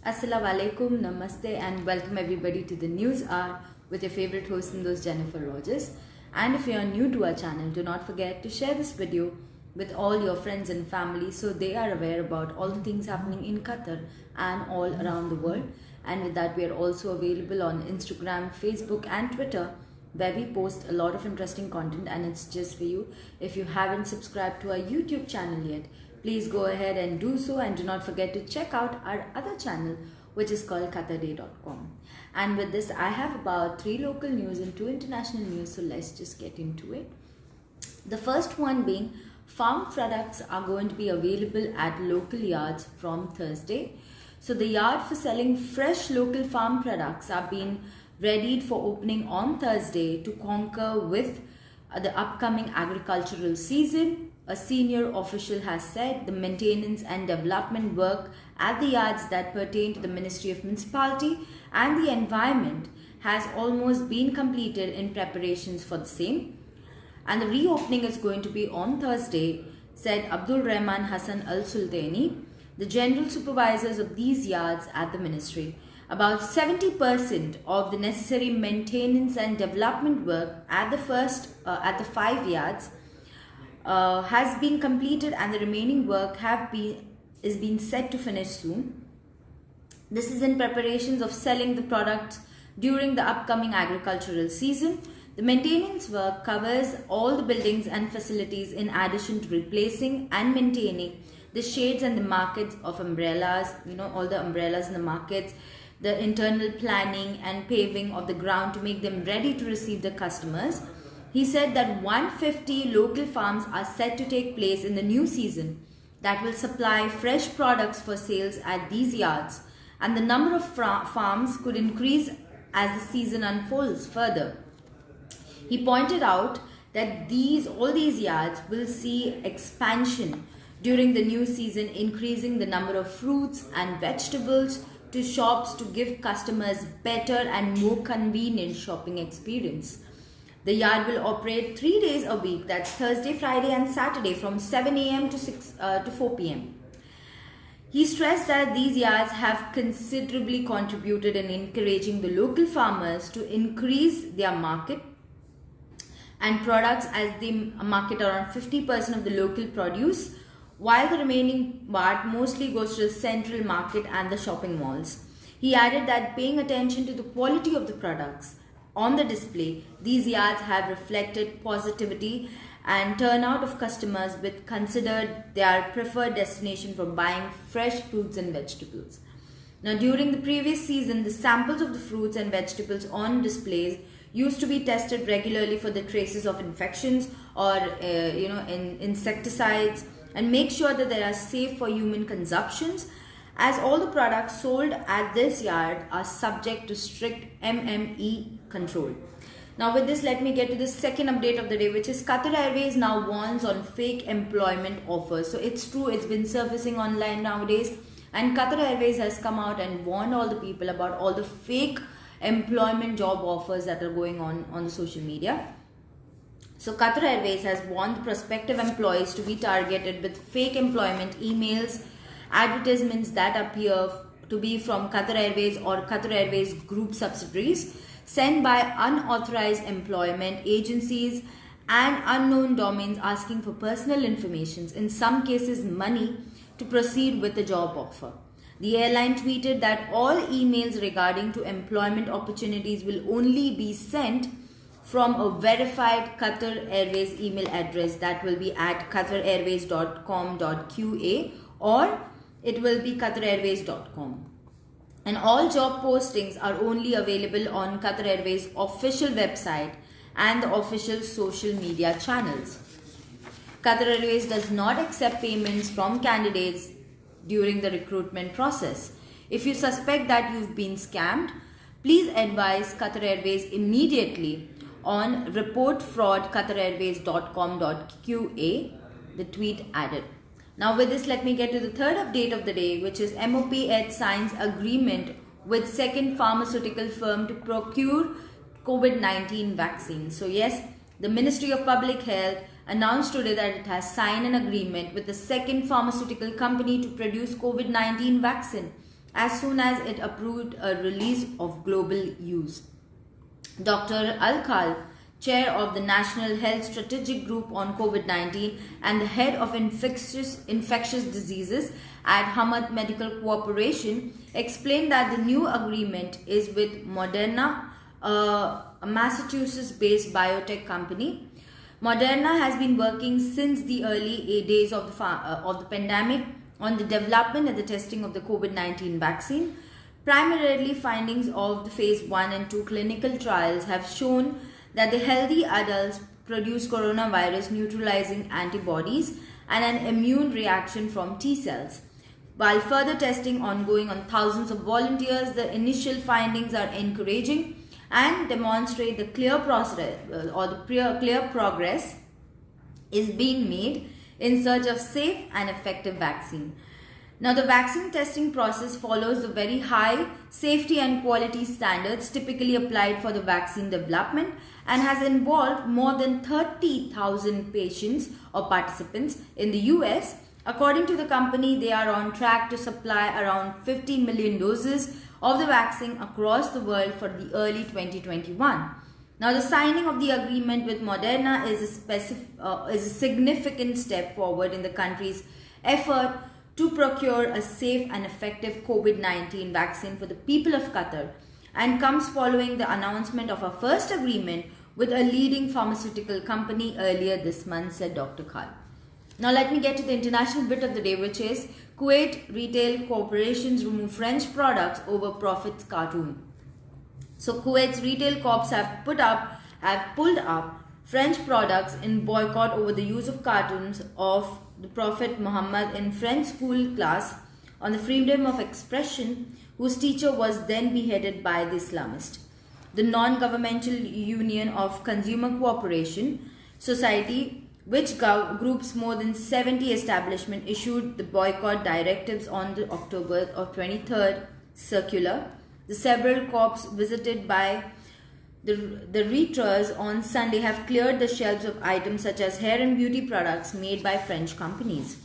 Assalamu alaikum, namaste, and welcome everybody to the News Hour with your favorite host in those Jennifer Rogers. And if you are new to our channel, do not forget to share this video with all your friends and family so they are aware about all the things happening in Qatar and all around the world. And with that, we are also available on Instagram, Facebook, and Twitter, where we post a lot of interesting content, and it's just for you. If you haven't subscribed to our YouTube channel yet, please go ahead and do so, and do not forget to check out our other channel, which is called qatarday.com. And with this, I have about 3 local news and 2 international news, so let's just get into it. The first one being farm products are going to be available at local yards from Thursday. So the yard for selling fresh local farm products are being readied for opening on Thursday to concur with the upcoming agricultural season. A senior official has said the maintenance and development work at the yards that pertain to the Ministry of Municipality and the Environment has almost been completed in preparations for the same. And the reopening is going to be on Thursday, said Abdul Rahman Hassan Al Sultani, the general supervisors of these yards at the ministry. About 70% of the necessary maintenance and development work at the 5 yards has been completed, and the remaining work is being set to finish soon. This is in preparations of selling the products during the upcoming agricultural season. The maintenance work covers all the buildings and facilities in addition to replacing and maintaining the shades and the markets of umbrellas, all the umbrellas in the markets, the internal planning and paving of the ground to make them ready to receive the customers. He said that 150 local farms are set to take place in the new season that will supply fresh products for sales at these yards, and the number of farms could increase as the season unfolds further. He pointed out that all these yards will see expansion during the new season, increasing the number of fruits and vegetables to shops to give customers better and more convenient shopping experience. The yard will operate 3 days a week, that's Thursday, Friday and Saturday, from 7 a.m. to 4 p.m. He stressed that these yards have considerably contributed in encouraging the local farmers to increase their market and products, as they market around 50% of the local produce, while the remaining part mostly goes to the central market and the shopping malls. He added that paying attention to the quality of the products on the display, these yards have reflected positivity and turnout of customers with considered their preferred destination for buying fresh fruits and vegetables. Now, during the previous season, the samples of the fruits and vegetables on displays used to be tested regularly for the traces of infections or insecticides, and make sure that they are safe for human consumptions, as all the products sold at this yard are subject to strict MME control. Now with this, let me get to the second update of the day, which is Qatar Airways now warns on fake employment offers. So it's true, it's been surfacing online nowadays, and Qatar Airways has come out and warned all the people about all the fake employment job offers that are going on the social media. So Qatar Airways has warned the prospective employees to be targeted with fake employment emails, advertisements that appear to be from Qatar Airways or Qatar Airways group subsidiaries, sent by unauthorized employment agencies and unknown domains, asking for personal information, in some cases money, to proceed with the job offer. The airline tweeted that all emails regarding to employment opportunities will only be sent from a verified Qatar Airways email address that will be at qatarairways.com.qa, or it will be qatarairways.com. And all job postings are only available on Qatar Airways official website and the official social media channels. Qatar Airways does not accept payments from candidates during the recruitment process. If you suspect that you've been scammed, please advise Qatar Airways immediately on reportfraud.qatarairways.com.qa, the tweet added. Now with this, let me get to the third update of the day, which is MOPH signs agreement with second pharmaceutical firm to procure COVID-19 vaccine. So yes, the Ministry of Public Health announced today that it has signed an agreement with the second pharmaceutical company to produce COVID-19 vaccine as soon as it approved a release of global use. Dr. Al-Khal, chair of the National Health Strategic Group on COVID-19 and the head of infectious diseases at Hamad Medical Corporation, explained that the new agreement is with Moderna, a Massachusetts-based biotech company. Moderna has been working since the early days of the pandemic on the development and the testing of the COVID-19 vaccine. Primarily, findings of the phase 1 and 2 clinical trials have shown that the healthy adults produce coronavirus neutralizing antibodies and an immune reaction from T cells. While further testing ongoing on thousands of volunteers, the initial findings are encouraging and demonstrate the clear progress is being made in search of safe and effective vaccine. Now, the vaccine testing process follows the very high safety and quality standards typically applied for the vaccine development and has involved more than 30,000 patients or participants in the US. According to the company, they are on track to supply around 50 million doses of the vaccine across the world for the early 2021. Now, the signing of the agreement with Moderna is a significant step forward in the country's effort to procure a safe and effective COVID-19 vaccine for the people of Qatar, and comes following the announcement of a first agreement with a leading pharmaceutical company earlier this month, said Dr. Khal. Now let me get to the international bit of the day, which is Kuwait retail corporations remove French products over profits cartoon. So Kuwait's retail corps have pulled up French products in boycott over the use of cartoons of the Prophet Muhammad in French school class on the freedom of expression, whose teacher was then beheaded by the Islamist. The non-governmental Union of Consumer Cooperation Society, which groups more than 70 establishments, issued the boycott directives on the October 23rd circular. The several corps visited by the retailers on Sunday have cleared the shelves of items such as hair and beauty products made by French companies.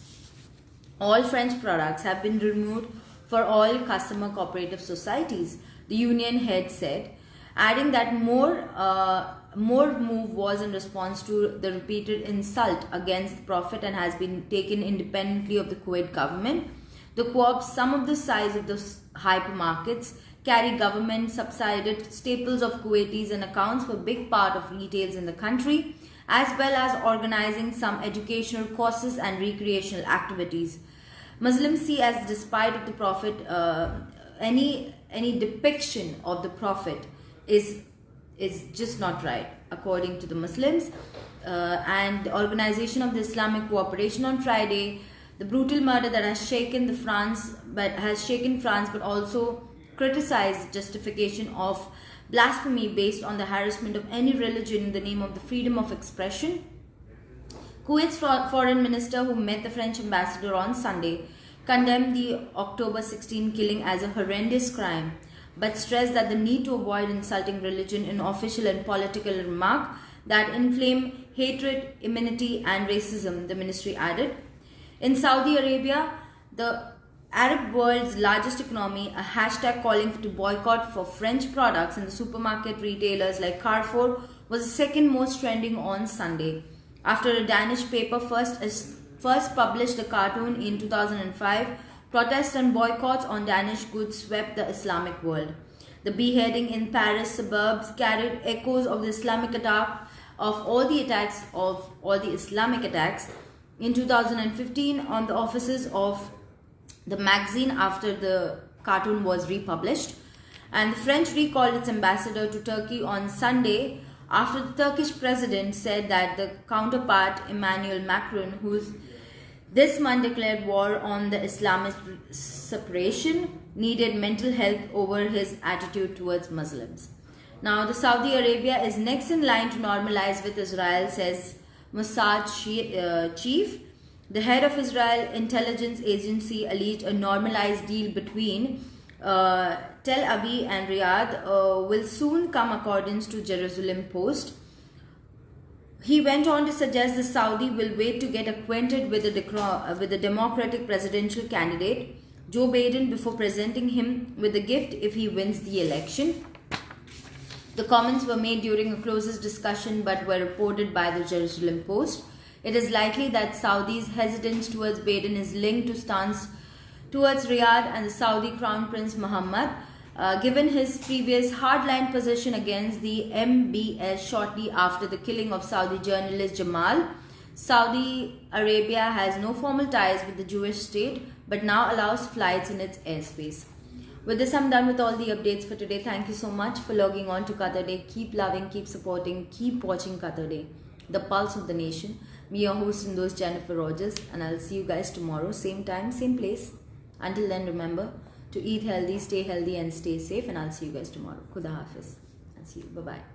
All French products have been removed for all customer cooperative societies, the union head said, adding that more move was in response to the repeated insult against the Prophet and has been taken independently of the Kuwait government. The co-ops, some of the size of the hypermarkets, carry government subsidized staples of Kuwaitis and accounts for a big part of retails in the country, as well as organizing some educational courses and recreational activities. Muslims see as despite of the Prophet, any depiction of the Prophet is just not right, according to the Muslims. And the Organization of the Islamic Cooperation on Friday, the brutal murder that has shaken France, but also criticized justification of blasphemy based on the harassment of any religion in the name of the freedom of expression. Kuwait's foreign minister, who met the French ambassador on Sunday, condemned the October 16 killing as a horrendous crime, but stressed that the need to avoid insulting religion in official and political remark that inflame hatred, enmity and racism, the ministry added. In Saudi Arabia, the Arab world's largest economy, a hashtag calling to boycott for French products in the supermarket retailers like Carrefour was the second most trending on Sunday. After a Danish paper first published a cartoon in 2005, protests and boycotts on Danish goods swept the Islamic world. The beheading in Paris suburbs carried echoes of the Islamic attack of all the Islamic attacks in 2015 on the offices of the magazine after the cartoon was republished. And the French recalled its ambassador to Turkey on Sunday after the Turkish president said that the counterpart Emmanuel Macron, who's this month declared war on the Islamist separation, needed mental health over his attitude towards Muslims. Now, the Saudi Arabia is next in line to normalize with Israel, says Mossad chief. The head of Israel intelligence agency alleged a normalized deal between Tel Aviv and Riyadh will soon come, according to Jerusalem Post. He went on to suggest the Saudi will wait to get acquainted with the Democratic presidential candidate Joe Biden before presenting him with a gift if he wins the election. The comments were made during a closest discussion but were reported by the Jerusalem Post. It is likely that Saudi's hesitance towards Biden is linked to stance towards Riyadh and the Saudi Crown Prince Mohammed, given his previous hardline position against the MBS shortly after the killing of Saudi journalist Jamal. Saudi Arabia has no formal ties with the Jewish state but now allows flights in its airspace. With this, I'm done with all the updates for today. Thank you so much for logging on to Qatar Day. Keep loving, keep supporting, keep watching Qatar Day, the pulse of the nation. Me, your host in those, Jennifer Rogers, and I'll see you guys tomorrow, same time, same place. Until then, remember to eat healthy, stay and stay safe, and I'll see you guys tomorrow. Khuda Hafiz. I'll see you. Bye-bye.